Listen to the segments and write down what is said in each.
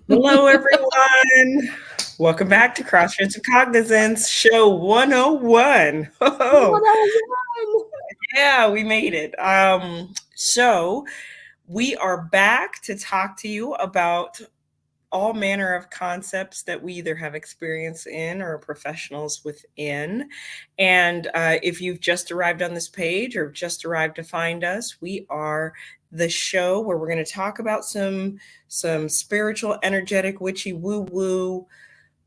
Hello, everyone. Welcome back to Crossroads of Cognizance, show 101. Oh, 101. yeah, we made it. So we are back to talk to you about all manner of concepts that we either have experience in or professionals within. And if you've just arrived on this page or just arrived to find us, we are the show where we're going to talk about some spiritual, energetic, witchy, woo woo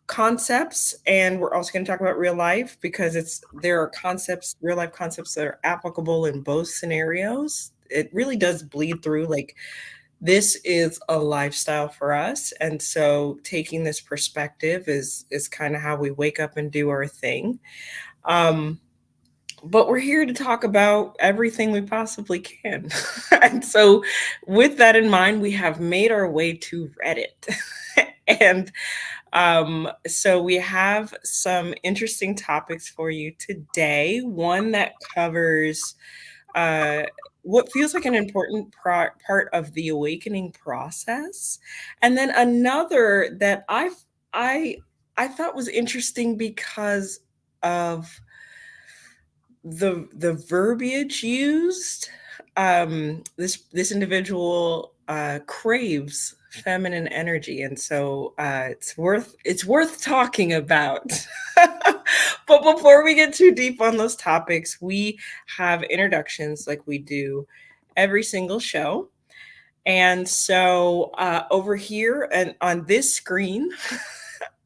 concepts, and we're also going to talk about real life because it's there are concepts, real life concepts that are applicable in both scenarios. It really does bleed through. Like, this is a lifestyle for us, and so taking this perspective is kind of how we wake up and do our thing. um but we're here to talk about everything we possibly can. And so with that in mind, we have made our way to Reddit. And so we have some interesting topics for you today. One that covers uh, what feels like an important part of the awakening process, and then another that I I thought was interesting because of the verbiage used. This individual craves feminine energy, and so it's worth talking about. But before we get too deep on those topics, we have introductions like we do every single show. And so over here and on this screen,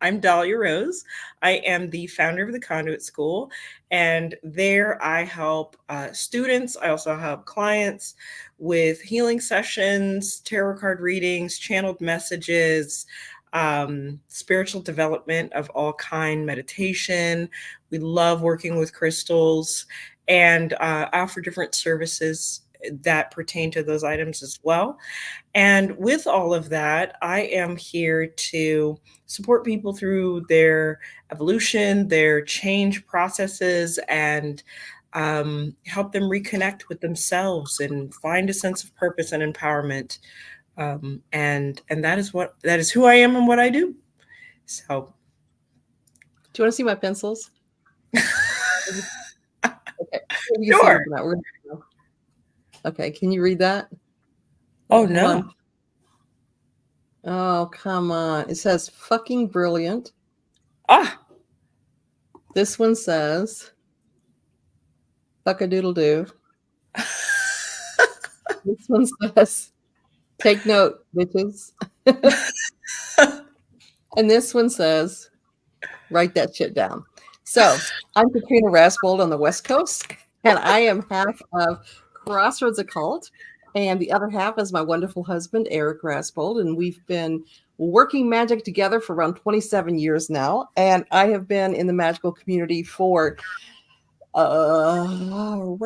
I'm Dahlia Rose. I am the founder of the Conduit School, and there I help students. I also help clients with healing sessions, tarot card readings, channeled messages, spiritual development of all kind, meditation. We love working with crystals and offer different services that pertain to those items as well. And with all of that, I am here to support people through their evolution, their change processes, and help them reconnect with themselves and find a sense of purpose and empowerment. And that is who I am and what I do. So Do you want to see my pencils? Okay. You can see them sure. for now. Okay. Can you read that? Oh Come no. on. Oh, come on. It says fucking brilliant. Ah. This one says fuck a doodle doo. This one says take note, bitches. And this one says write that shit down. So I'm Katrina Rasbold on the West Coast, and I am half of Crossroads Occult, and the other half is my wonderful husband, Eric Rasbold, and we've been working magic together for around 27 years now, and I have been in the magical community for around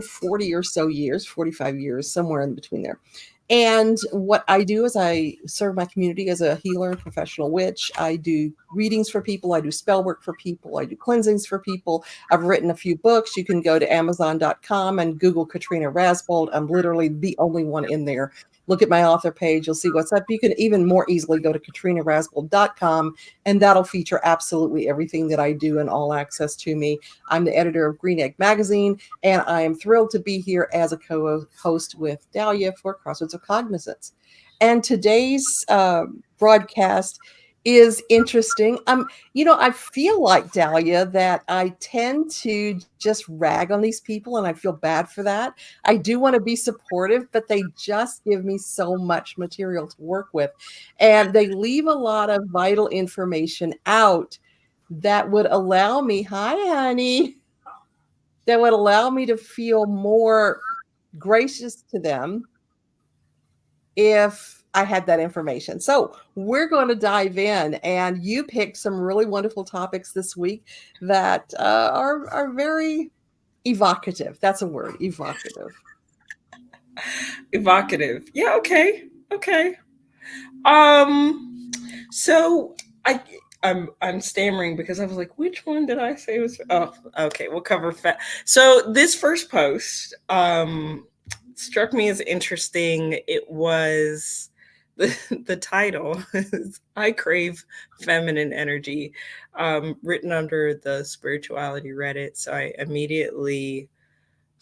40 or so years, 45 years, somewhere in between there. And what I do is I serve my community as a healer and professional witch. I do readings for people. I do spell work for people. I do cleansings for people. I've written a few books. You can go to Amazon.com and Google Katrina Rasbold. I'm literally the only one in there. Look at my author page. You'll see what's up. You can even more easily go to KatrinaRasbold.com, and that'll feature absolutely everything that I do and all access to me. I'm the editor of Green Egg Magazine, and I am thrilled to be here as a co-host with Dahlia for Crossroads of Cognizance. And today's broadcast is interesting. I feel like Dahlia that I tend to just rag on these people, and I feel bad for that. I do want to be supportive, but they just give me so much material to work with, and they leave a lot of vital information out that would allow me, hi, honey, that would allow me to feel more gracious to them if I had that information. So we're going to dive in, and you picked some really wonderful topics this week that are very evocative. That's a word, evocative. Evocative. Yeah, okay. Okay. So I I'm stammering because I was like, which one did I say was? Oh, okay. We'll cover fat. So this first post struck me as interesting. It was the title is I Crave Feminine Energy, written under the spirituality Reddit. So I immediately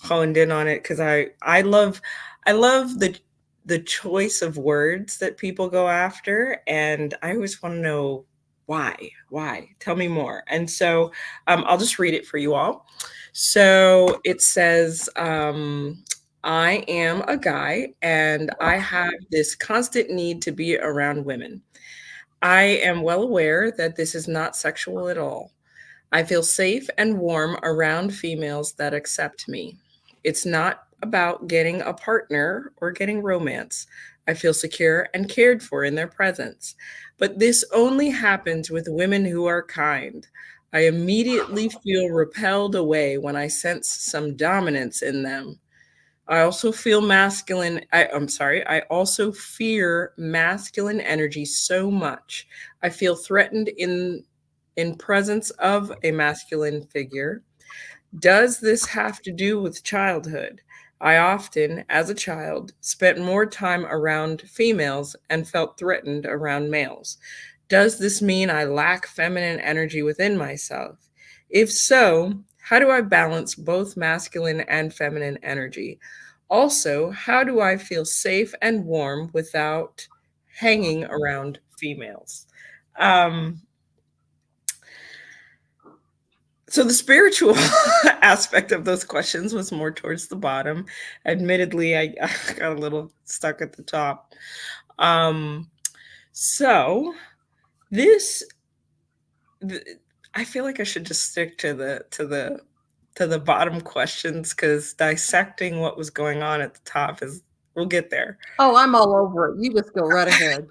honed in on it because I love the choice of words that people go after, and I always want to know why. Tell me more. And so I'll just read it for you all. So it says, I am a guy and I have this constant need to be around women. I am well aware that this is not sexual at all. I feel safe and warm around females that accept me. It's not about getting a partner or getting romance. I feel secure and cared for in their presence. But this only happens with women who are kind. I immediately feel repelled away when I sense some dominance in them. I also feel masculine. I'm sorry. I also fear masculine energy so much. I feel threatened in presence of a masculine figure. Does this have to do with childhood? I often, as a child, spent more time around females and felt threatened around males. Does this mean I lack feminine energy within myself? If so, how do I balance both masculine and feminine energy? Also, how do I feel safe and warm without hanging around females? Um, so the spiritual aspect of those questions was more towards the bottom. Admittedly, I got a little stuck at the top. Um, so this, th- I feel like I should just stick to the bottom questions because dissecting what was going on at the top is we'll get there. Oh, I'm all over it. You just go right ahead.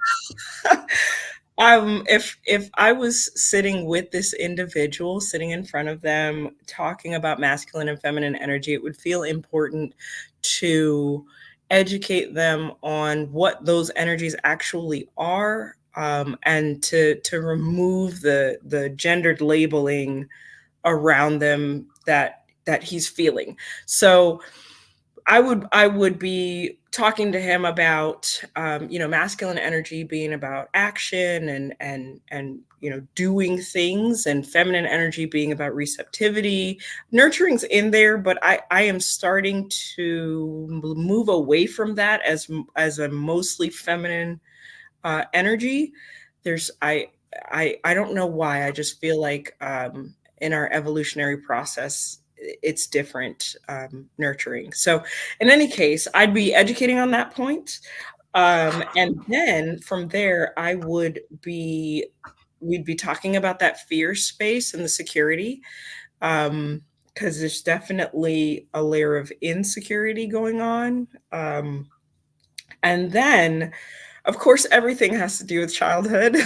If I was sitting with this individual, sitting in front of them, talking about masculine and feminine energy, it would feel important to educate them on what those energies actually are, and to remove the gendered labeling around them that he's feeling. So I would be talking to him about masculine energy being about action and doing things, and feminine energy being about receptivity. Nurturing's in there, but I am starting to move away from that as a mostly feminine energy. There's I don't know why. I just feel like in our evolutionary process, it's different, nurturing. So, in any case, I'd be educating on that point, and then from there, we'd be talking about that fear space and the security, because there's definitely a layer of insecurity going on, and then of course, everything has to do with childhood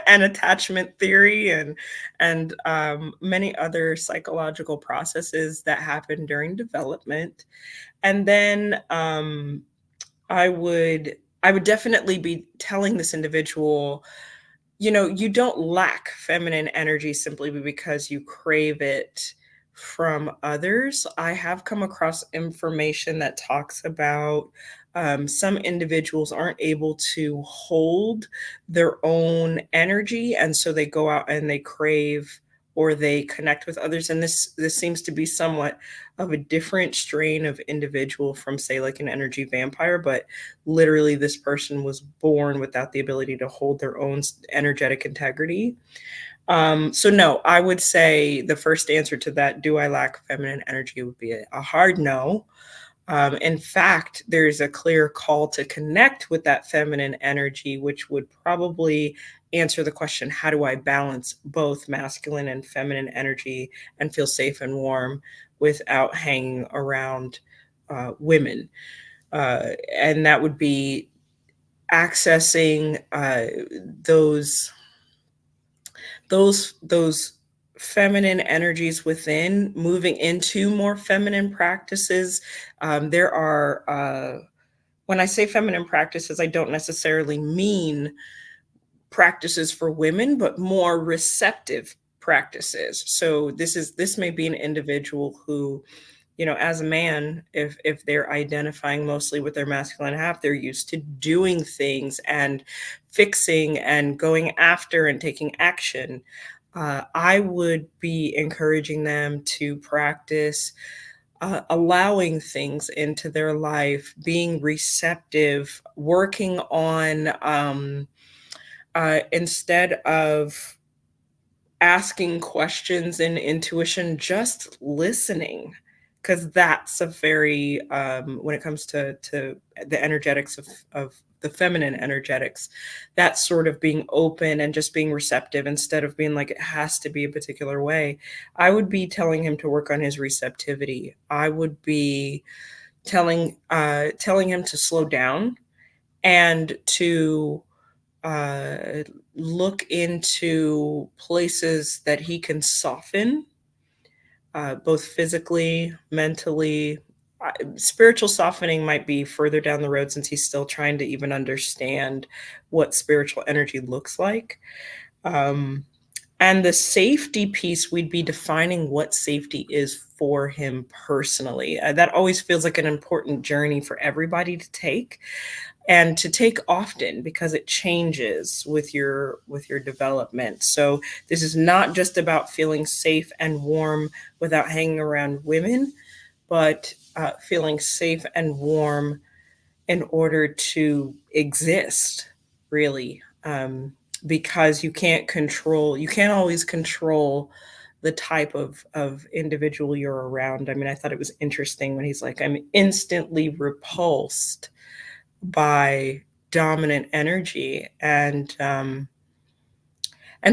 and attachment theory and many other psychological processes that happen during development. And then I would definitely be telling this individual, you don't lack feminine energy simply because you crave it from others. I have come across information that talks about some individuals aren't able to hold their own energy, and so they go out and they crave or they connect with others. And this seems to be somewhat of a different strain of individual from, say, like an energy vampire, but literally this person was born without the ability to hold their own energetic integrity. So no, I would say the first answer to that, do I lack feminine energy, would be a hard no. In fact, there's a clear call to connect with that feminine energy, which would probably answer the question, how do I balance both masculine and feminine energy and feel safe and warm without hanging around women? And that would be accessing those feminine energies within, moving into more feminine practices. There are when I say feminine practices, I don't necessarily mean practices for women, but more receptive practices. So this may be an individual who as a man, if they're identifying mostly with their masculine half, they're used to doing things and fixing and going after and taking action. I would be encouraging them to practice allowing things into their life, being receptive, working on instead of asking questions and intuition, just listening. Because that's a very, when it comes to the energetics of the feminine energetics, that's sort of being open and just being receptive instead of being like it has to be a particular way. I would be telling him to work on his receptivity. I would be telling him to slow down and to uh, look into places that he can soften, both physically, mentally. Spiritual softening might be further down the road since he's still trying to even understand what spiritual energy looks like. Um, and the safety piece, we'd be defining what safety is for him personally. That always feels like an important journey for everybody to take, and to take often, because it changes with your development. So this is not just about feeling safe and warm without hanging around women, but feeling safe and warm in order to exist, really. Because you can't always control the type of individual you're around. I mean, I thought it was interesting when he's like, I'm instantly repulsed by dominant energy. And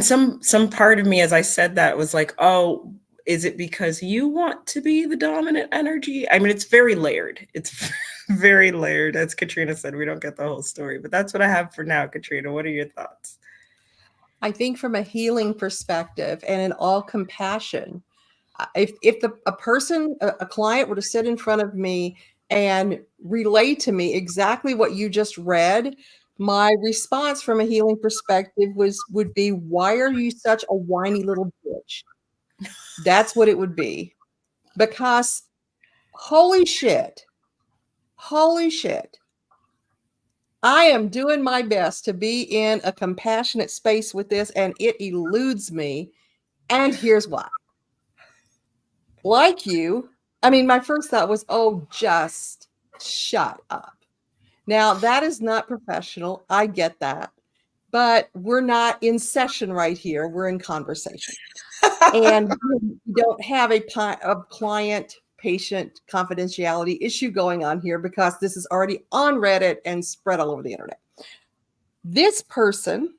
some part of me, as I said that, was like, oh, is it because you want to be the dominant energy? I mean, it's very layered. It's very layered. As Katrina said, we don't get the whole story, but that's what I have for now. Katrina, what are your thoughts? I think from a healing perspective and in all compassion, if a person, a client were to sit in front of me and relay to me exactly what you just read, my response from a healing perspective would be, why are you such a whiny little bitch? That's what it would be. Because holy shit, holy shit. I am doing my best to be in a compassionate space with this, and it eludes me. And here's why. Like you, I mean, my first thought was, oh, just shut up. Now, that is not professional. I get that. But we're not in session right here. We're in conversation. And we don't have a client patient confidentiality issue going on here because this is already on Reddit and spread all over the internet. This person,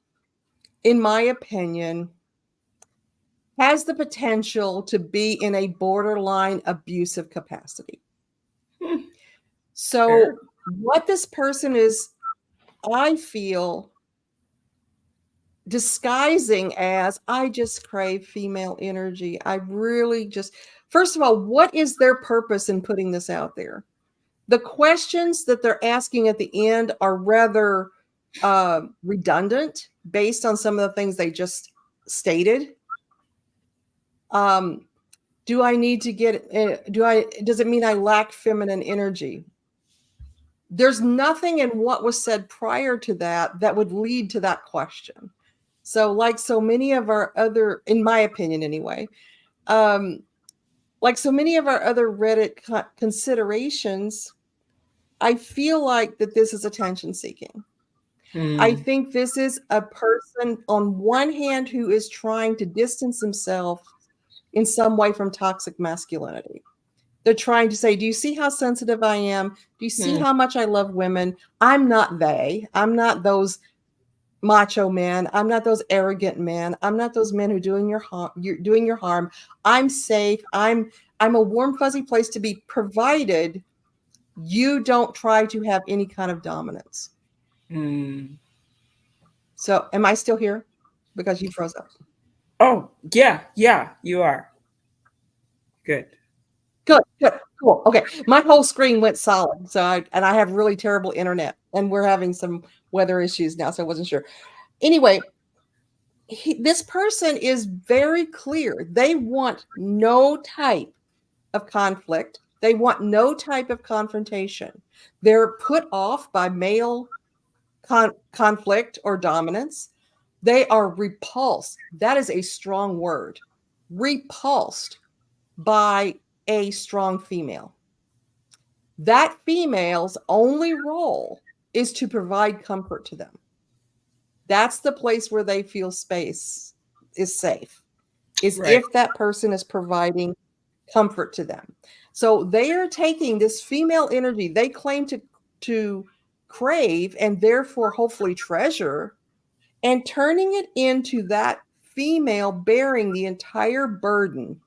in my opinion, has the potential to be in a borderline abusive capacity. So, Fair. what this person is, I feel, disguising as, I just crave female energy. I really just, first of all, what is their purpose in putting this out there? The questions that they're asking at the end are rather redundant based on some of the things they just stated. Do I need to get, does it mean I lack feminine energy? There's nothing in what was said prior to that that would lead to that question. So, like so many of our other, in my opinion anyway, like so many of our other Reddit considerations, I feel like that this is attention seeking. I Hmm. think this is a person, on one hand, who is trying to distance himself in some way from toxic masculinity. They're trying to say, do you see how sensitive I am? Do you see Hmm. how much I love women? I'm not they. I'm not those macho men. I'm not those arrogant men. I'm not those men who are doing your harm. You're doing your harm. I'm safe. I'm a warm, fuzzy place to be, provided you don't try to have any kind of dominance. Hmm. So, am I still here? Because you froze up. Oh, yeah, yeah, you are. Good. Good, good, cool. Okay, my whole screen went solid. So, I have really terrible internet, and we're having some weather issues now, so I wasn't sure. Anyway, this person is very clear. They want no type of conflict. They want no type of confrontation. They're put off by male conflict or dominance. They are repulsed. That is a strong word. Repulsed by a strong female. That female's only role is to provide comfort to them. That's the place where they feel space is safe, is Right. if that person is providing comfort to them. So they are taking this female energy they claim to crave and therefore hopefully treasure, and turning it into that female bearing the entire burden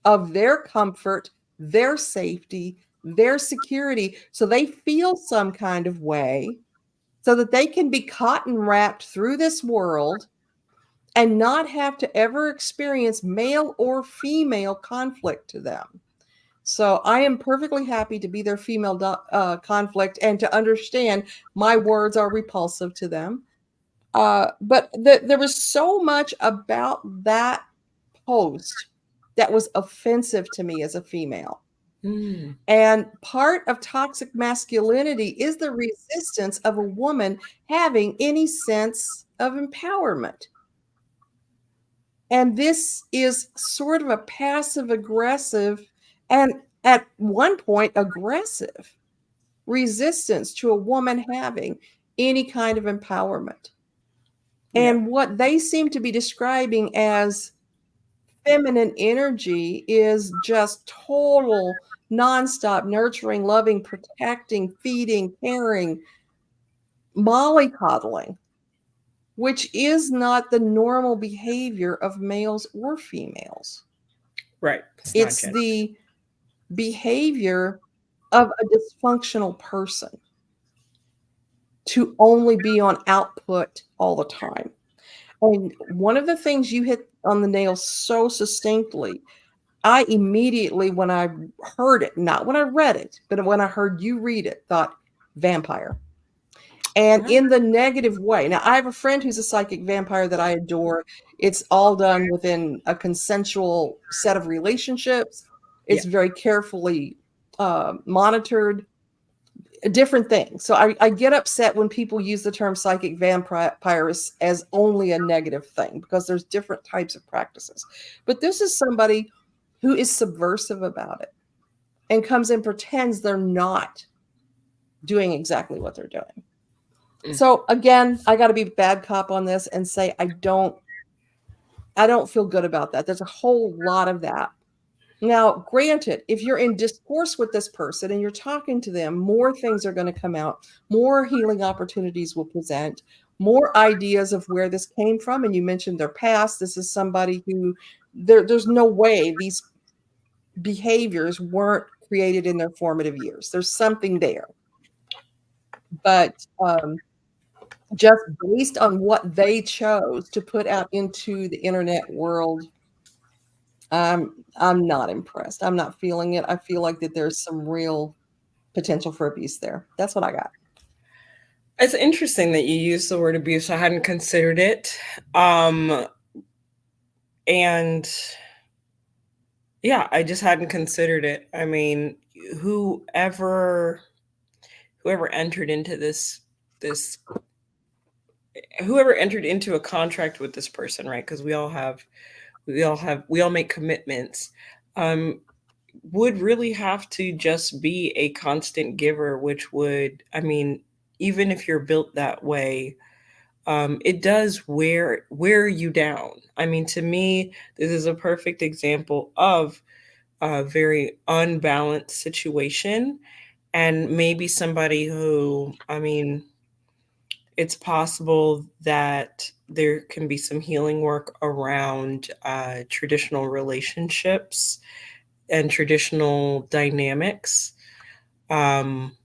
of their comfort, their safety, their security, so they feel some kind of way, so that they can be cotton wrapped through this world and not have to ever experience male or female conflict to them. So I am perfectly happy to be their female conflict and to understand my words are repulsive to them. But there was so much about that post that was offensive to me as a female. Mm. And part of toxic masculinity is the resistance of a woman having any sense of empowerment. And this is sort of a passive aggressive and at one point aggressive resistance to a woman having any kind of empowerment. Yeah. And what they seem to be describing as feminine energy is just total, nonstop nurturing, loving, protecting, feeding, caring, mollycoddling, which is not the normal behavior of males or females. Right. It's not It's gender. the behavior of a dysfunctional person to only be on output all the time. And one of the things you hit on the nail so succinctly, I immediately, when I heard it, not when I read it, but when I heard you read it, thought vampire. And Ah, in the negative way. Now, I have a friend who's a psychic vampire that I adore. It's all done within a consensual set of relationships. yeah. It's very carefully monitored, different things. So I get upset when people use the term psychic vampire as only a negative thing, because there's different types of practices. But this is somebody who is subversive about it and comes and pretends they're not doing exactly what they're doing. Mm. So again, I got to be bad cop on this and say I don't feel good about that. There's a whole lot of that. Now, granted, if you're in discourse with this person and you're talking to them, more things are going to come out, more healing opportunities will present, more ideas of where this came from. And you mentioned their past. This is somebody who there's no way these behaviors weren't created in their formative years. There's something there. But just based on what they chose to put out into the internet world, I'm not impressed. I'm not feeling it. I feel like that there's some real potential for abuse there. That's what I got. It's interesting that you use the word abuse. I hadn't considered it. And yeah, I just hadn't considered it. I mean, whoever whoever entered into this whoever entered into a contract with this person, right? Because we all make commitments. Um, would really have to just be a constant giver, which would, I mean, even if you're built that way, it does wear you down. I mean, to me, this is a perfect example of a very unbalanced situation, and maybe somebody who, I mean, it's possible that there can be some healing work around traditional relationships and traditional dynamics. Um,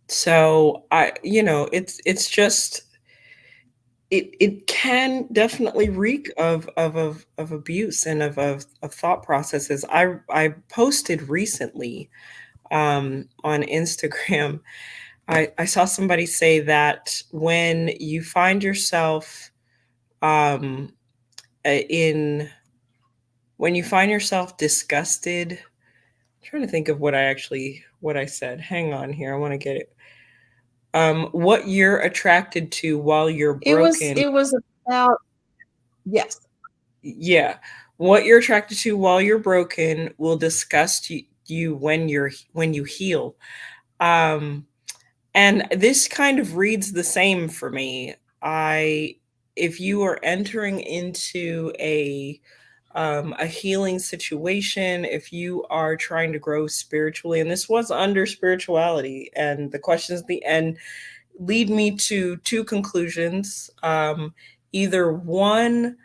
so it's just it can definitely reek of abuse and of thought processes. I posted recently on Instagram. I saw somebody say that um, in when you find yourself disgusted trying to think of what I said. Hang on here. I want to get it. What you're attracted to while you're broken. It was about, yes. Yeah. What you're attracted to while you're broken will disgust you when you heal. Um, and this kind of reads the same for me. I If you are entering into a healing situation, if you are trying to grow spiritually, and this was under spirituality, and the questions at the end lead me to two conclusions. Either one,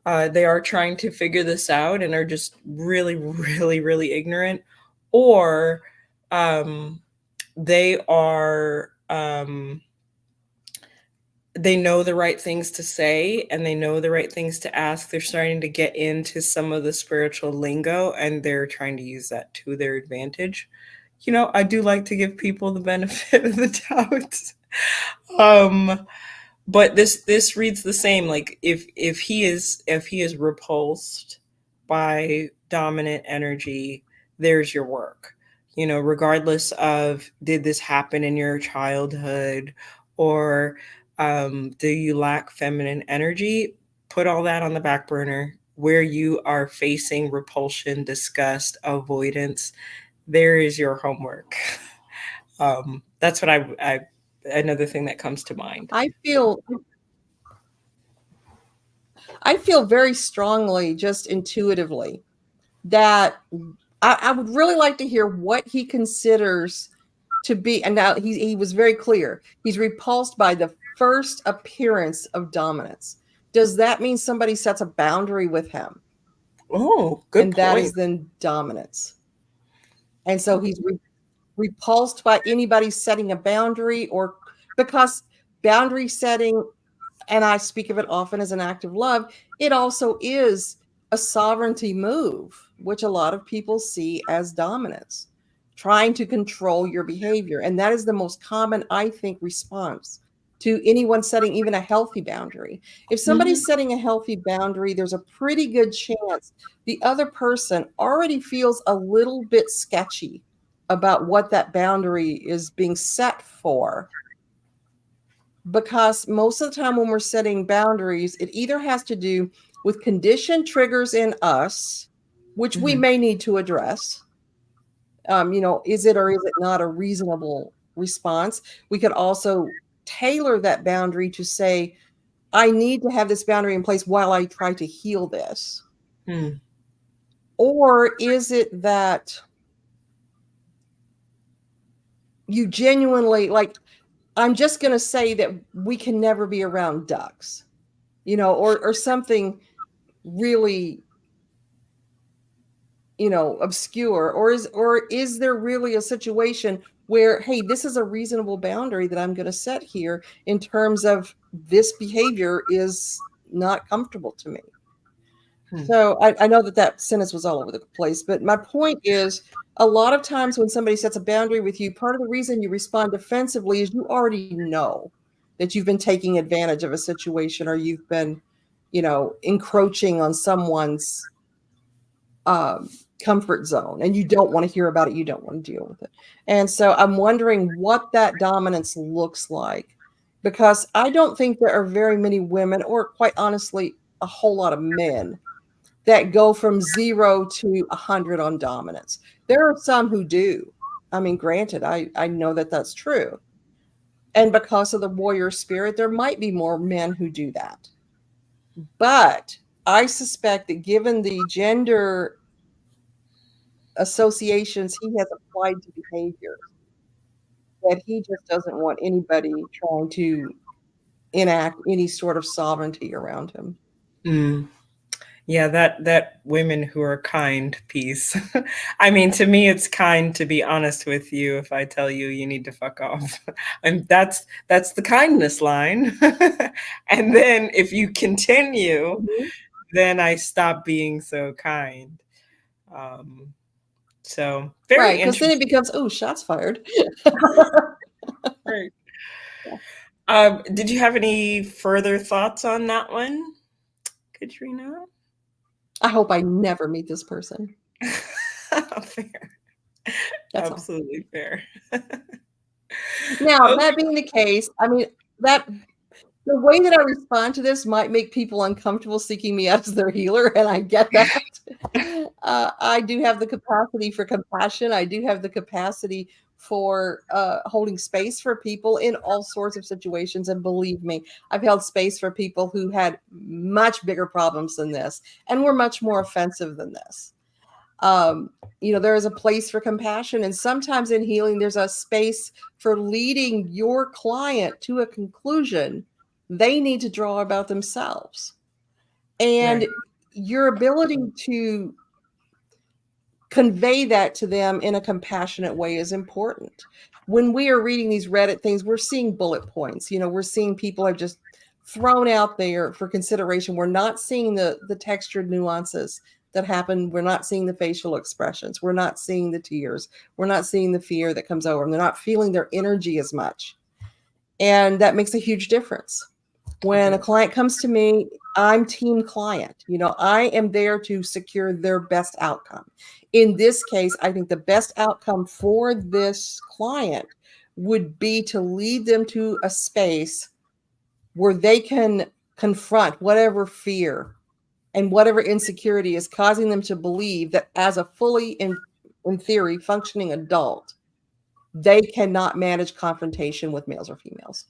they are trying to figure this out and are just really, really, really ignorant, or um, they are they know the right things to say and they know the right things to ask. They're starting to get into some of the spiritual lingo and they're trying to use that to their advantage. I do like to give people the benefit of the doubt. um but this reads the same. Like, if he is repulsed by dominant energy, there's your work. Regardless of, did this happen in your childhood, or do you lack feminine energy, put all that on the back burner. Where you are facing repulsion, disgust, avoidance, there is your homework. That's what I another thing that comes to mind. I feel I feel very strongly, just intuitively, that I would really like to hear what he considers to be. And now he was very clear. He's repulsed by the first appearance of dominance. Does that mean somebody sets a boundary with him? Oh, good And that point. is then dominance. And so he's repulsed by anybody setting a boundary, or because boundary setting, and I speak of it often as an act of love, it also is a sovereignty move, which a lot of people see as dominance, trying to control your behavior. And that is the most common, I think, response to anyone setting even a healthy boundary. If Mhm. somebody's setting a healthy boundary, there's a pretty good chance the other person already feels a little bit sketchy about what that boundary is being set for, because most of the time when we're setting boundaries, it either has to do with conditioned triggers in us, which we Mhm. may need to address. Is it or is it not a reasonable response? We could also tailor that boundary to say, I need to have this boundary in place while I try to heal this. Mm. Or is it that you genuinely, like, I'm just going to say that we can never be around ducks, or something really, obscure, or is there really a situation where, hey, this is a reasonable boundary that I'm going to set here in terms of this behavior is not comfortable to me. Mm. So I know that sentence was all over the place, but my point is, a lot of times when somebody sets a boundary with you, part of the reason you respond defensively is you already know that you've been taking advantage of a situation, or you've been, encroaching on someone's um, comfort zone, and you don't want to hear about it. You don't want to deal with it. And so I'm wondering what that dominance looks like, because I don't think there are very many women, or quite honestly, a whole lot of men, that go from 0 to 100 on dominance. There are some who do. I mean, granted, I know that that's true. And because of the warrior spirit, there might be more men who do that. But I suspect that given the gender associations he has applied to behavior, that he just doesn't want anybody trying to enact any sort of sovereignty around him. Mm. Yeah, that women who are kind piece. I mean, to me, it's kind to be honest with you if I tell you you need to fuck off, and that's the kindness line. And then if you continue, Mhm. then I stop being so kind. Um, so very Right, because then it interesting. becomes, oh, shots fired. Right. Did you have any further thoughts on that one, Katrina? I hope I never meet this person. Fair. That's all. Absolutely fair. Now, that Okay. being the case, I mean, that the way that I respond to this might make people uncomfortable seeking me out as their healer, and I get that. I do have the capacity for compassion. I do have the capacity for holding space for people in all sorts of situations. And believe me, I've held space for people who had much bigger problems than this and were much more offensive than this. um, there is a place for compassion, and sometimes in healing there's a space for leading your client to a conclusion they need to draw about themselves, and Right. your ability to convey that to them in a compassionate way is important. When we are reading these Reddit things, we're seeing bullet points. We're seeing people are just thrown out there for consideration. We're not seeing the textured nuances that happen. We're not seeing the facial expressions. We're not seeing the tears. We're not seeing the fear that comes over them. They're not feeling their energy as much. And that makes a huge difference. It When a does. client comes to me, I'm team client. I am there to secure their best outcome. In this case, I think the best outcome for this client would be to lead them to a space where they can confront whatever fear and whatever insecurity is causing them to believe that as a fully, in theory, functioning adult, they cannot manage confrontation with males or females.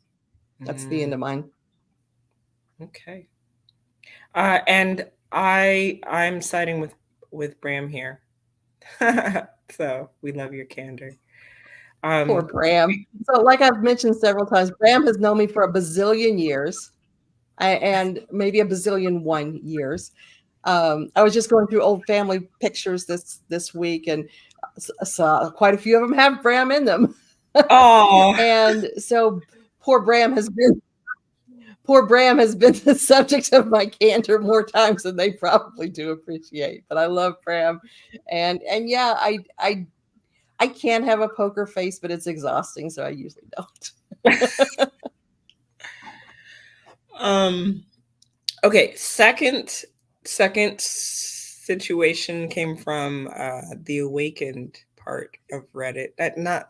That's the end Mm, of mine. okay. And I'm siding with Bram here. So we love your candor. Poor Um, Bram. So, like I've mentioned several times, Bram has known me for a bazillion years, and maybe a bazillion 1 years. I was just going through old family pictures this week, and saw quite a few of them have Bram in them. oh, And so, poor Bram has been poor Bram has been the subject of my candor more times than they probably do appreciate. But I love Bram, and yeah, I can have a poker face, but it's exhausting, so I usually don't. um, okay. Second situation came from the awakened part of Reddit. Not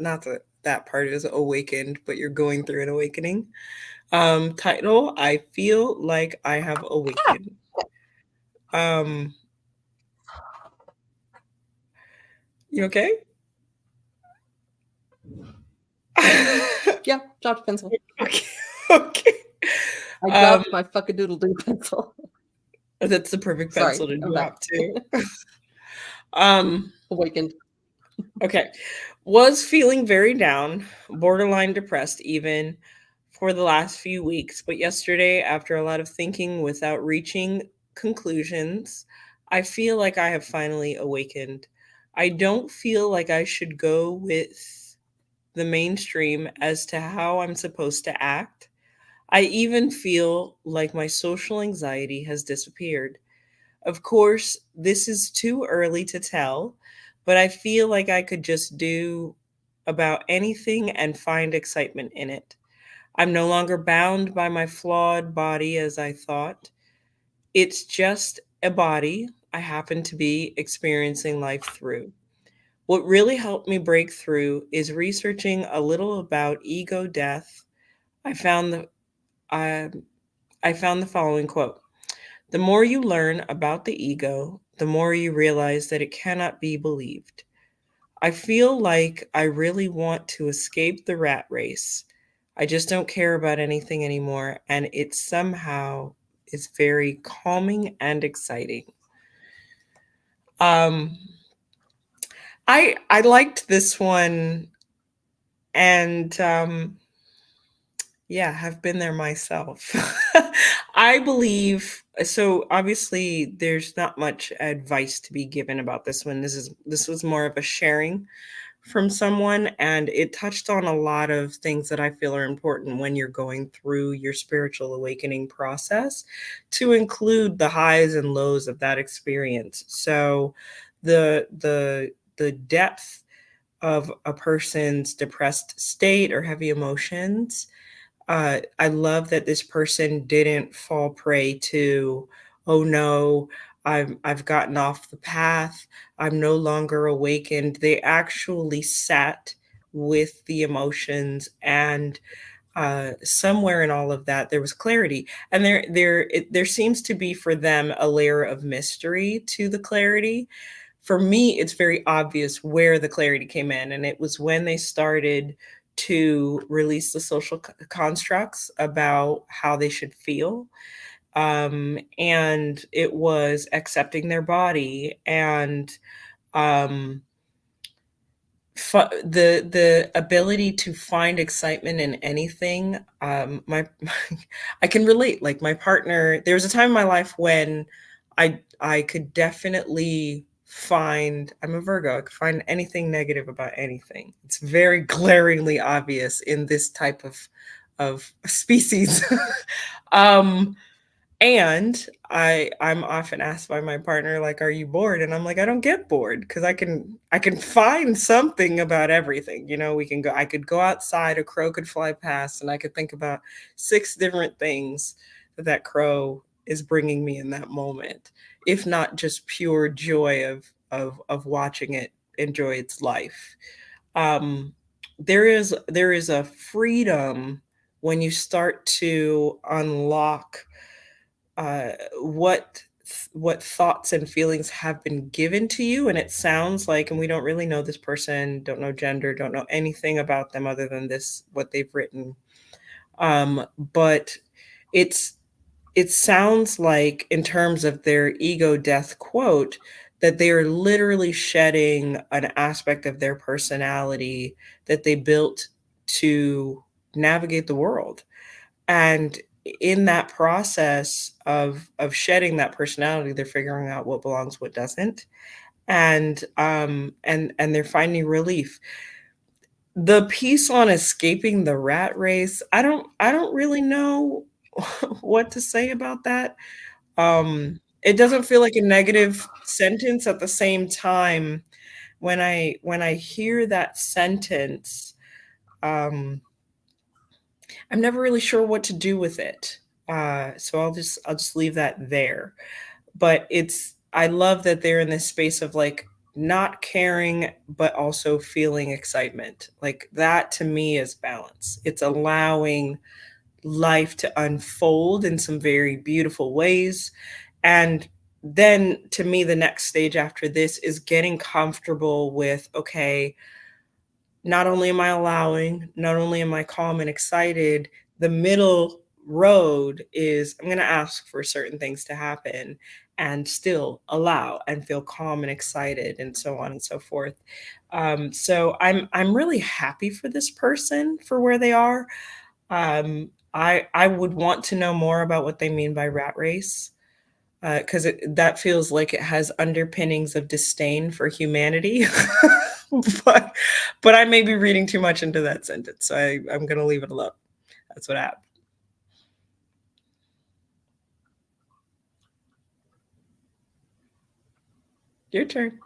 that part is awakened, but you're going through an awakening. Title: I feel like I have awakened. Um, you okay? Yeah, dropped a pencil. Okay. Okay. I Um, dropped my fuckadoodle doo pencil. that's the perfect Sorry, pencil to I'm back. drop too. Um, Awakened. okay. Was feeling very down, borderline depressed even for the last few weeks, but yesterday, after a lot of thinking without reaching conclusions, I feel like I have finally awakened. I don't feel like I should go with the mainstream as to how I'm supposed to act. I even feel like my social anxiety has disappeared. Of course, this is too early to tell, but I feel like I could just do about anything and find excitement in it. I'm no longer bound by my flawed body as I thought. It's just a body I happen to be experiencing life through. What really helped me break through is researching a little about ego death. I found the I, I found the following quote: "The more you learn about the ego, the more you realize that it cannot be believed. I feel like I really want to escape the rat race. I just don't care about anything anymore, and it somehow is very calming and exciting." Um, I liked this one, and yeah, have been there myself. I believe so. Obviously, there's not much advice to be given about this one. This was more of a sharing from someone, and it touched on a lot of things that I feel are important when you're going through your spiritual awakening process, to include the highs and lows of that experience. So, the depth of a person's depressed state or heavy emotions, I love that this person didn't fall prey to, oh no, I've gotten off the path. I'm no longer awakened. They actually sat with the emotions, and somewhere in all of that there was clarity, and there seems to be for them a layer of mystery to the clarity. For me, it's very obvious where the clarity came in, and it was when they started to release the social constructs about how they should feel. And it was accepting their body, and um, the ability to find excitement in anything. My I can relate. Like my partner, there was a time in my life when I could definitely find. I'm a Virgo. I could find anything negative about anything. It's very glaringly obvious in this type of species. um, and I'm often asked by my partner, like, "Are you bored?" And I'm like, "I don't get bored because I can find something about everything." We can go I could go outside, a crow could fly past, and I could think about 6 different things that that crow is bringing me in that moment, if not just pure joy of watching it enjoy its life. Um, there is a freedom when you start to unlock what thoughts and feelings have been given to you, and it sounds like, and we don't really know this person, don't know gender, don't know anything about them other than this what they've written. But it's it sounds like, in terms of their ego death quote, that they are literally shedding an aspect of their personality that they built to navigate the world. And in that process of shedding that personality, they're figuring out what belongs, what doesn't, and they're finding relief. The piece on escaping the rat race, I don't really know what to say about that. It doesn't feel like a negative sentence. At the same time, when I hear that sentence, um, I'm never really sure what to do with it. So I'll just leave that there. But I love that they're in this space of like not caring but also feeling excitement. Like that to me is balance. It's allowing life to unfold in some very beautiful ways. And then to me the next stage after this is getting comfortable with, okay, not only am I allowing, not only am I calm and excited, the middle road is I'm going to ask for certain things to happen and still allow and feel calm and excited, and so on and so forth. So I'm really happy for this person for where they are. I would want to know more about what they mean by rat race, because that feels like it has underpinnings of disdain for humanity. but but I may be reading too much into that sentence, so I'm going to leave it alone. That's what happened. Your turn.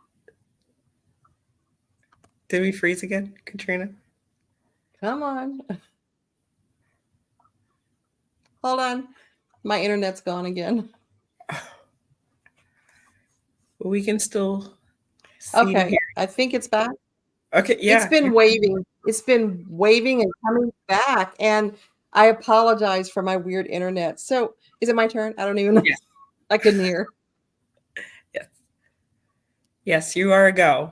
Did we freeze again, Katrina? Come on. Hold on. My internet's gone again. We can still see and Okay. hear. I think it's back. Okay, It's yeah. been waving. It's been waving and coming back. And I apologize for my weird internet. So is it my turn? I don't even know. Yes, I couldn't hear. yes, yes. You are a go.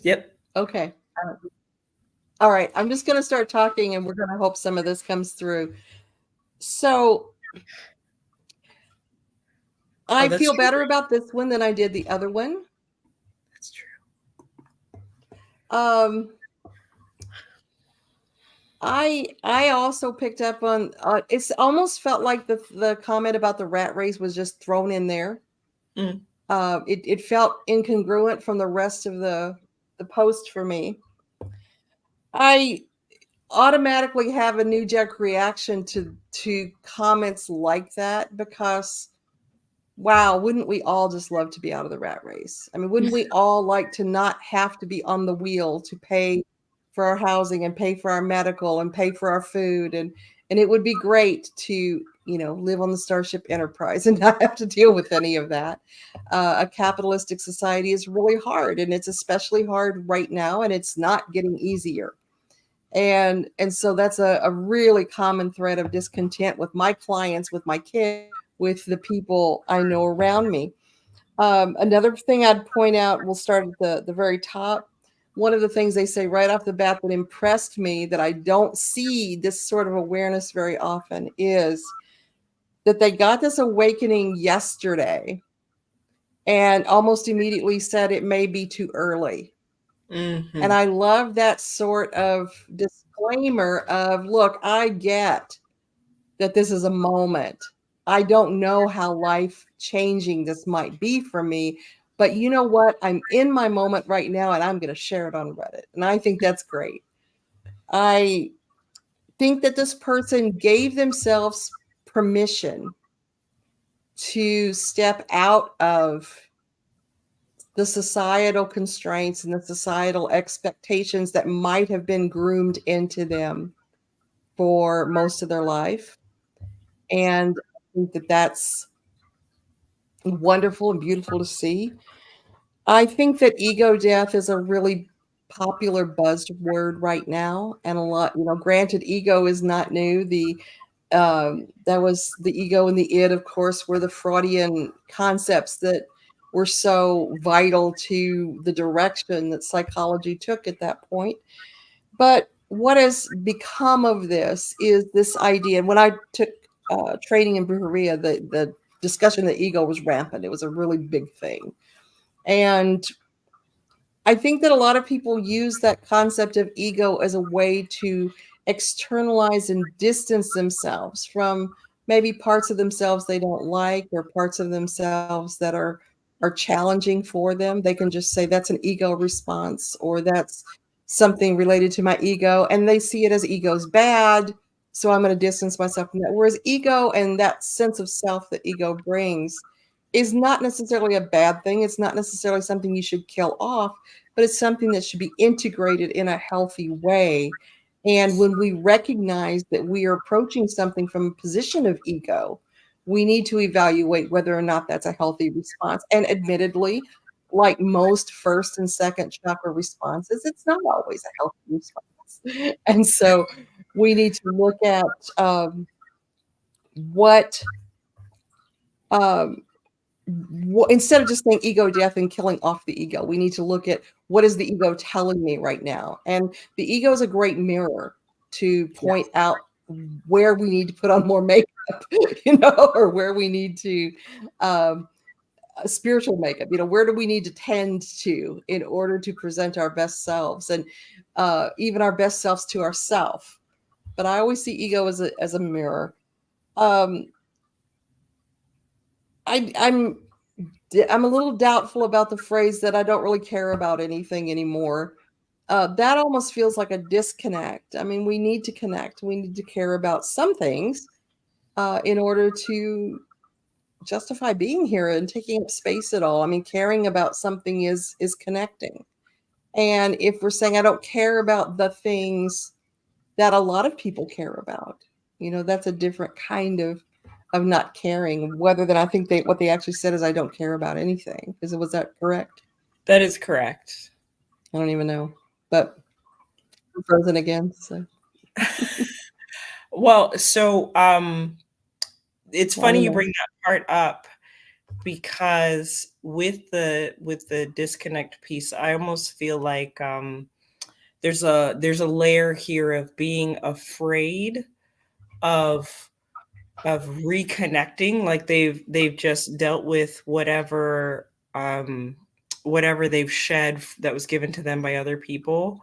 Yep. Okay. All right. I'm just going to start talking and we're going to hope some of this comes through. So Oh, I that's feel true. better about this one than I did the other one. That's true. Um, I also picked up on it's almost felt like the comment about the rat race was just thrown in there. Mm, It felt incongruent from the rest of the post for me. I automatically have a knee jerk reaction to comments like that because wow, wouldn't we all just love to be out of the rat race? I mean, wouldn't we all like to not have to be on the wheel to pay for our housing and pay for our medical and pay for our food and it would be great to, live on the Starship Enterprise and not have to deal with any of that. A capitalistic society is really hard, and it's especially hard right now, and it's not getting easier. And so that's a really common thread of discontent with my clients, with my kids, with the people I know around me. Another thing I'd point out, we'll start at the very top. One of the things they say right off the bat that impressed me, that I don't see this sort of awareness very often, is that they got this awakening yesterday and almost immediately said it may be too early. And Mhm. I love that sort of disclaimer of, look, I get that this is a moment. I don't know how life changing this might be for me, but you know what? I'm in my moment right now, and I'm going to share it on Reddit. And I think that's great. I think that this person gave themselves permission to step out of the societal constraints and the societal expectations that might have been groomed into them for most of their life. And I think that that's wonderful and beautiful to see. I think that ego death is a really popular buzzword right now, and a lot, granted, ego is not new. That was the ego and the id, of course, were the Freudian concepts that were so vital to the direction that psychology took at that point. But what has become of this is this idea. And when I took training in Brujeria, the discussion that ego was rampant. It was a really big thing. And I think that a lot of people use that concept of ego as a way to externalize and distance themselves from maybe parts of themselves they don't like, or parts of themselves that are challenging for them. They can just say that's an ego response, or that's something related to my ego, and they see it as ego's bad, so I'm going to distance myself from that. Whereas ego and that sense of self that ego brings is not necessarily a bad thing. It's not necessarily something you should kill off, but it's something that should be integrated in a healthy way. And when we recognize that we are approaching something from a position of ego, we need to evaluate whether or not that's a healthy response. And admittedly, like most first and second chakra responses, it's not always a healthy response. And so we need to look at what um, instead of just saying ego death and killing off the ego, we need to look at what is the ego telling me right now. And the ego is a great mirror to point Yes. out where we need to put on more makeup, or where we need to spiritual makeup. Where do we need to tend to in order to present our best selves, and even our best selves to ourselves. But I always see ego as a mirror. Um, I'm I'm a little doubtful about the phrase that I don't really care about anything anymore. That almost feels like a disconnect. I mean, we need to connect. We need to care about some things in order to justify being here and taking up space at all. I mean, caring about something is connecting. And if we're saying I don't care about the things that a lot of people care about, that's a different kind of not caring. Whether than I think what they actually said is I don't care about anything. Was that correct? That is correct. I don't even know. But I'm frozen again. So Well, so it's I funny don't you know. bring that part up, because with the disconnect piece, I almost feel like there's a layer here of being afraid of reconnecting, like they've just dealt with whatever they've shed that was given to them by other people,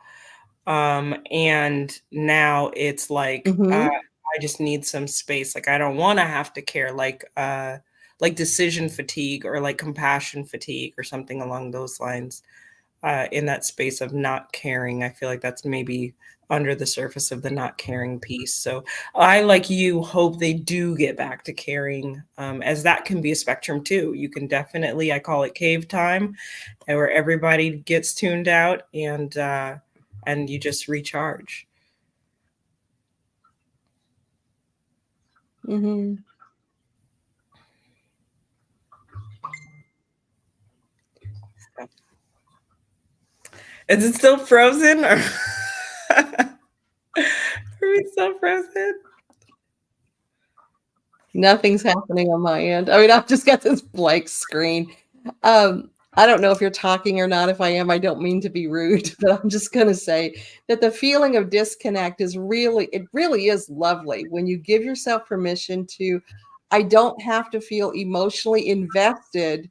and now it's Mm-hmm. I just need some space. Like, I don't want to have to care, like decision fatigue, or like compassion fatigue, or something along those lines. In that space of not caring, I feel like that's maybe under the surface of the not caring piece. So I, like you, hope they do get back to caring, as that can be a spectrum too. You can definitely, I call it cave time, and where everybody gets tuned out, and you just recharge. Mm-hmm. Is it still frozen? Or are we still frozen? Nothing's happening on my end. I mean, I've just got this blank screen. I don't know if you're talking or not. If I am, I don't mean to be rude, but I'm just going to say that the feeling of disconnect is really, it really is lovely when you give yourself permission to, I don't have to feel emotionally invested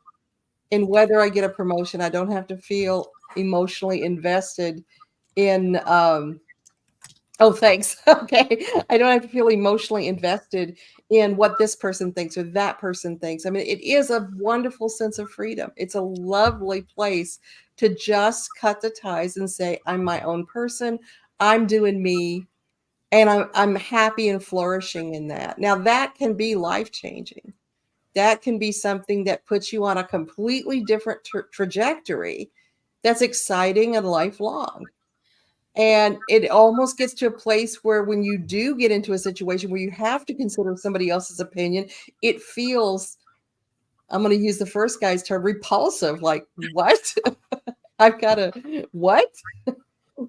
in whether I get a promotion. I don't have to feel emotionally invested in, oh, thanks. Okay. I don't have to feel emotionally invested in what this person thinks or that person thinks. I mean, it is a wonderful sense of freedom. It's a lovely place to just cut the ties and say, I'm my own person. I'm doing me. And I'm happy and flourishing in that. Now, that can be life changing. That can be something that puts you on a completely different trajectory that's exciting and lifelong. And it almost gets to a place where when you do get into a situation where you have to consider somebody else's opinion, it feels, I'm going to use the first guy's term, repulsive. Like, what? I've got to, what?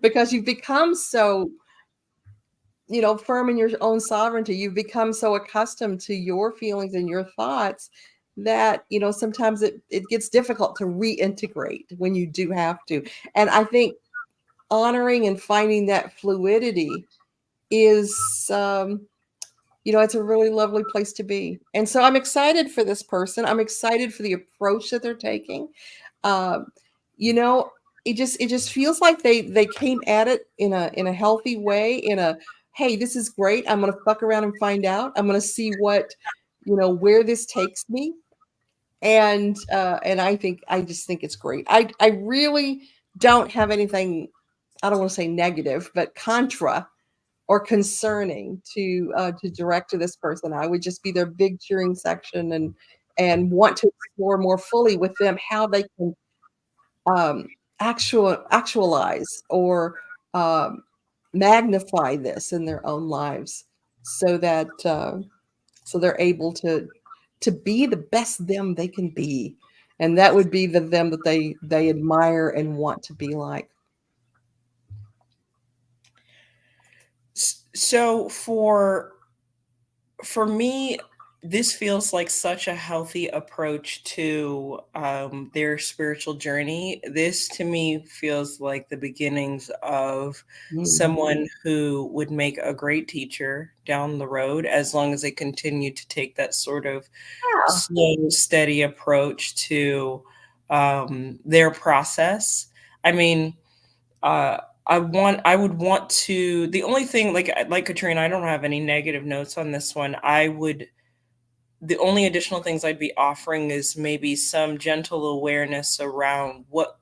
Because you've become so, firm in your own sovereignty. You've become so accustomed to your feelings and your thoughts that, sometimes it gets difficult to reintegrate when you do have to. And I think honoring and finding that fluidity is it's a really lovely place to be. And so I'm excited for this person. I'm excited for the approach that they're taking. um, you know it just feels like they came at it in a healthy way, in a, hey, this is great, I'm gonna fuck around and find out, I'm gonna see what, where this takes me. And I just think it's great. I really don't have anything, I don't want to say negative, but contra or concerning to direct to this person. I would just be their big cheering section and want to explore more fully with them how they can actualize or um, magnify this in their own lives, so that so they're able to be the best them they can be, and that would be the them that they admire and want to be like. So for me, this feels like such a healthy approach to their spiritual journey. This to me feels like the beginnings of Mm. someone who would make a great teacher down the road, as long as they continue to take that sort of Yeah. slow, steady approach to their process. I mean, uh, I would want to, the only thing, like Katrina, I don't have any negative notes on this one. The only additional things I'd be offering is maybe some gentle awareness around what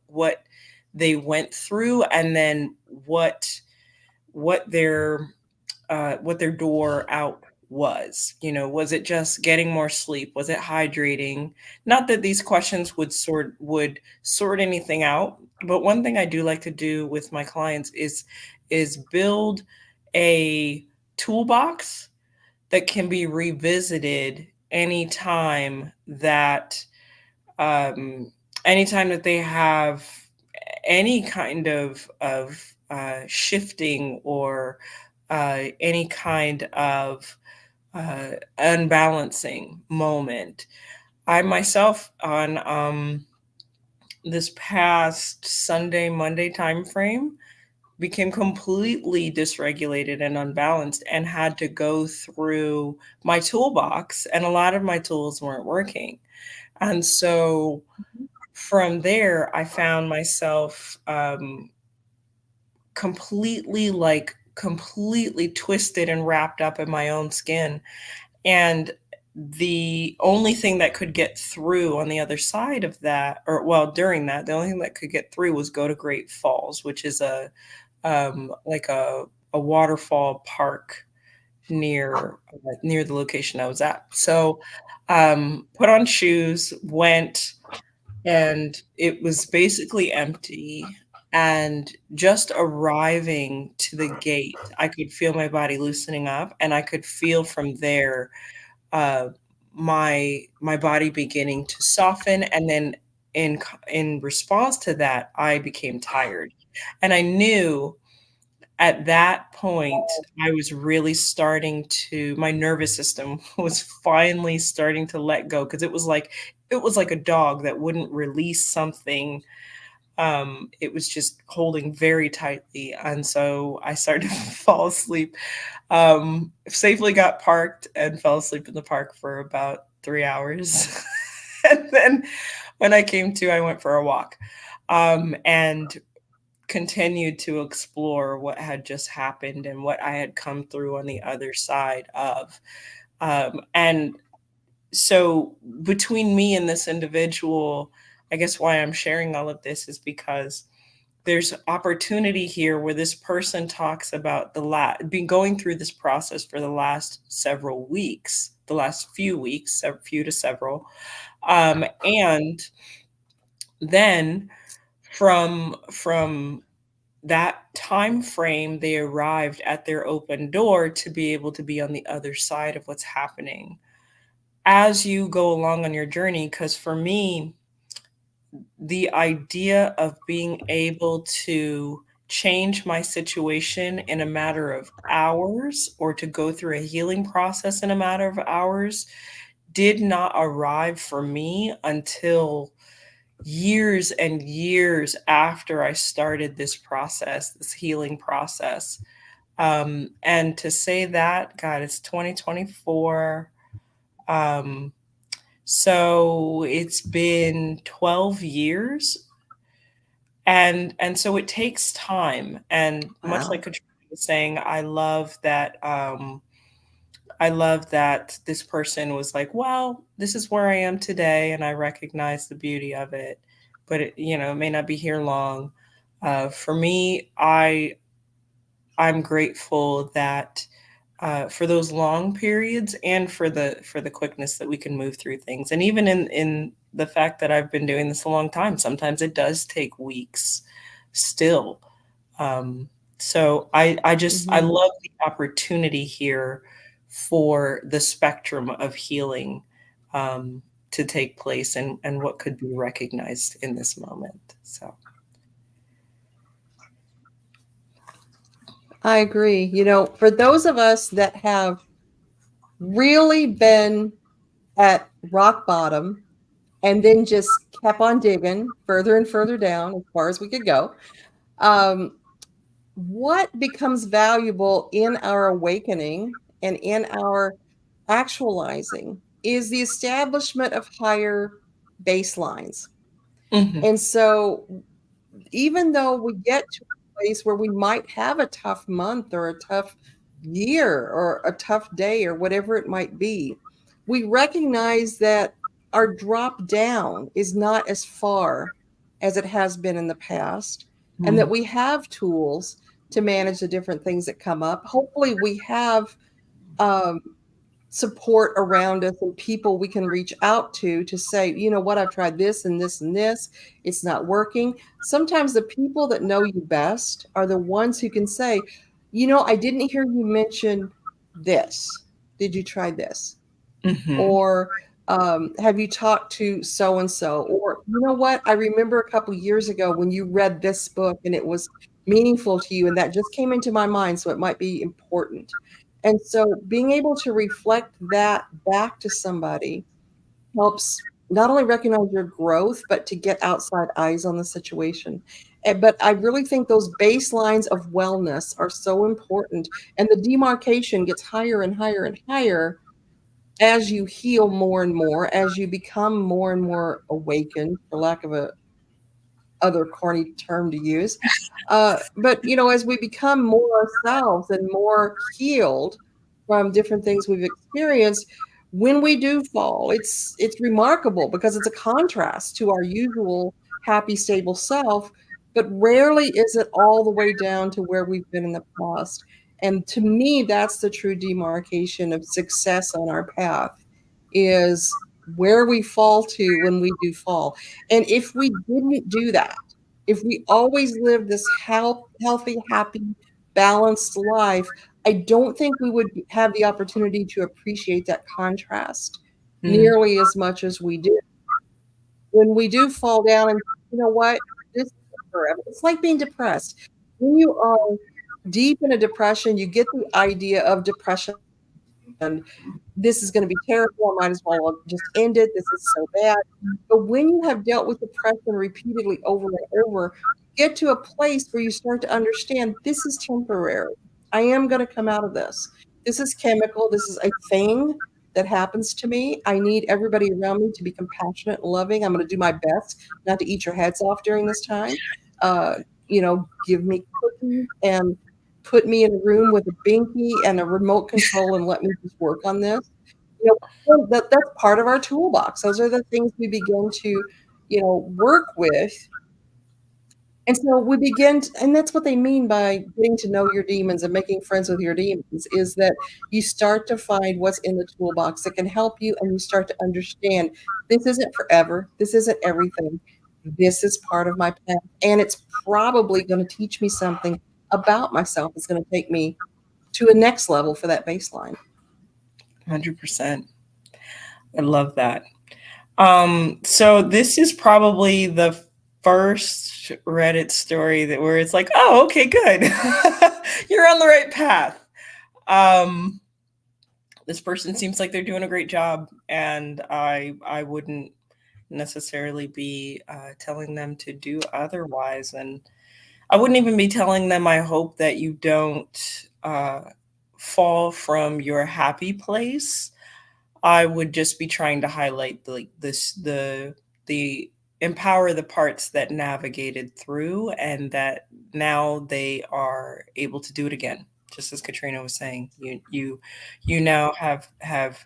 they went through, and then what their what their door out was. Was it just getting more sleep? Was it hydrating? Not that these questions would sort anything out, but one thing I do like to do with my clients is build a toolbox that can be revisited um, anytime that they have any kind of shifting, or any kind of unbalancing moment. I myself, on this past Sunday, Monday timeframe, became completely dysregulated and unbalanced, and had to go through my toolbox, and a lot of my tools weren't working. And so from there, I found myself completely twisted and wrapped up in my own skin. And the only thing that could get through on the other side of that, or well, during that, the only thing that could get through was go to Great Falls, which is like a waterfall park near the location I was at. So put on shoes, went, and it was basically empty. And just arriving to the gate, I could feel my body loosening up, and I could feel from there uh, my body beginning to soften, and then in response to that, I became tired. And I knew at that point I was really starting to my nervous system was finally starting to let go, because it was like a dog that wouldn't release something. It was just holding very tightly, and so I started to fall asleep. Safely got parked and fell asleep in the park for about 3 hours. And then when I came to, I went for a walk, and continued to explore what had just happened and what I had come through on the other side of. And so between me and this individual, I guess why I'm sharing all of this is because there's opportunity here where this person talks about been going through this process for the last several weeks, the last few weeks, few to several, and then from that time frame, they arrived at their open door to be able to be on the other side of what's happening as you go along on your journey. Because for me, the idea of being able to change my situation in a matter of hours, or to go through a healing process in a matter of hours, did not arrive for me until years and years after I started this process, this healing process. And to say that, God, it's 2024. Um, so it's been 12 years. And so it takes time. And much Wow. like Katrina was saying, I love that this person was like, well, this is where I am today, and I recognize the beauty of it, but it may not be here long. For me, I'm grateful that for those long periods, and for the quickness that we can move through things, and even in the fact that I've been doing this a long time, sometimes it does take weeks still. Um, so I Hmm. love the opportunity here for the spectrum of healing to take place, and what could be recognized in this moment. So, I agree. For those of us that have really been at rock bottom and then just kept on digging further and further down as far as we could go, um, what becomes valuable in our awakening and in our actualizing is the establishment of higher baselines. mhm, And so, even though we get to a place where we might have a tough month or a tough year or a tough day or whatever it might be, we recognize that our drop down is not as far as it has been in the past, and that mhm, we have tools to manage the different things that come up. Hopefully, we have um, support around us and people we can reach out to say, you know what, I've tried this and this and this, it's not working. Sometimes the people that know you best are the ones who can say, I didn't hear you mention this. Did you try this? mhm, Or have you talked to so and so? Or, you know what, I remember a couple years ago when you read this book and it was meaningful to you, and that just came into my mind, so it might be important. And so being able to reflect that back to somebody helps not only recognize your growth, but to get outside eyes on the situation. But I really think those baselines of wellness are so important. And the demarcation gets higher and higher and higher as you heal more and more, as you become more and more awakened, for lack of a other corny term to use. But as we become more ourselves and more healed from different things we've experienced, when we do fall, it's remarkable because it's a contrast to our usual happy, stable self. But rarely is it all the way down to where we've been in the past. And to me, that's the true demarcation of success on our path, is where we fall to when we do fall. And if we didn't do that, if we always lived this healthy, happy, balanced life, I don't think we would have the opportunity to appreciate that contrast mhm, nearly as much as we do. when we do fall down and you know what, this is forever. It's like being depressed. When you are deep in a depression, you get the idea of depression. This is going to be terrible. I might as well just end it. This is so bad. But when you have dealt with depression repeatedly over and over, you get to a place where you start to understand this is temporary. I am going to come out of this. This is chemical. This is a thing that happens to me. I need everybody around me to be compassionate and loving. I'm going to do my best not to eat your heads off during this time. Uh, give me cookies and put me in a room with a binky and a remote control and let me just work on this. That's part of our toolbox. Those are the things we begin to, work with. And so we begin to, and that's what they mean by getting to know your demons and making friends with your demons, is that you start to find what's in the toolbox that can help you, and you start to understand this isn't forever. This isn't everything. This is part of my path. And it's probably going to teach me something about myself. It's going to take me to a next level for that baseline. 100%. I love that. So this is probably the first Reddit story that where it's like, oh, okay, good. You're on the right path. Um, this person seems like they're doing a great job, and I wouldn't necessarily be telling them to do otherwise, and I wouldn't even be telling them. I hope that you don't fall from your happy place. I would just be trying to highlight the empower the parts that navigated through and that now they are able to do it again. Just as Katrina was saying, you now have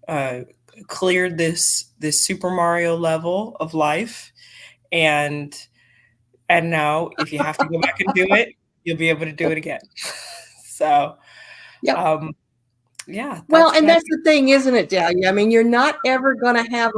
uh, cleared this Super Mario level of life, and now if you have to go back and do it, you'll be able to do it again. So Yep. um, yeah, Well, and that's that's the thing, isn't it, Dahlia? I mean, you're not going to have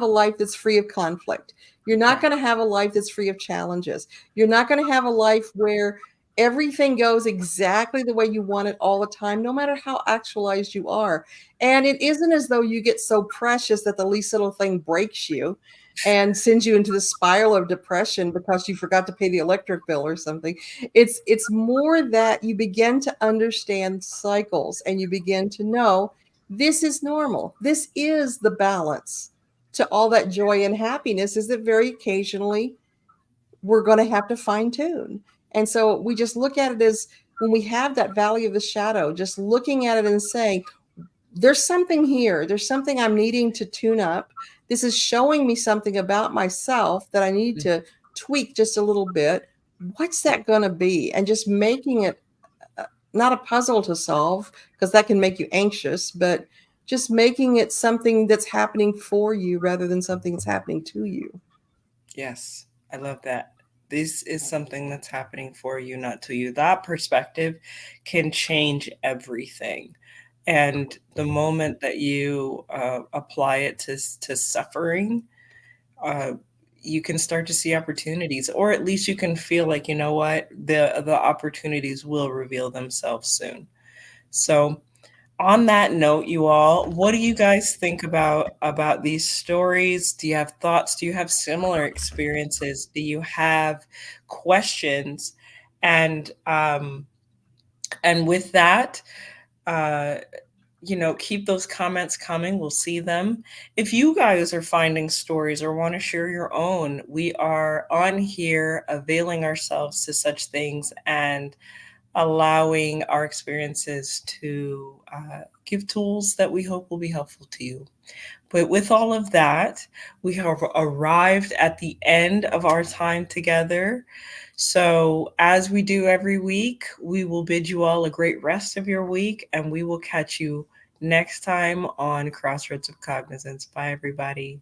a life that's free of conflict. You're not no. going to have a life that's free of challenges. You're not going to have a life where everything goes exactly the way you want it all the time, no matter how actualized you are. And it isn't as though you get so precious that the least little thing breaks you and sends you into the spiral of depression because you forgot to pay the electric bill or something. It's more that you begin to understand cycles and you begin to know this is normal. This is the balance to all that joy and happiness, is that very occasionally we're going to have to fine tune. And so we just look at it as, when we have that valley of the shadow, just looking at it and saying, there's something here. There's something I'm needing to tune up. This is showing me something about myself that I need to tweak just a little bit. What's that going to be? And just making it not a puzzle to solve, because that can make you anxious, but just making it something that's happening for you rather than something that's happening to you. Yes, I love that. This is something that's happening for you, not to you. That perspective can change everything. And the moment that you apply it to suffering, uh, you can start to see opportunities, or at least you can feel like, you know what, the opportunities will reveal themselves soon. So on that note, you all, what do you guys think about these stories? Do you have thoughts? Do you have similar experiences? Do you have questions? And with that, uh, keep those comments coming. We'll see them. If you guys are finding stories or want to share your own, we are on here availing ourselves to such things and allowing our experiences to give tools that we hope will be helpful to you. But with all of that, we have arrived at the end of our time together. So, as we do every week, we will bid you all a great rest of your week, and we will catch you next time on Crossroads of Cognizance. Bye, everybody.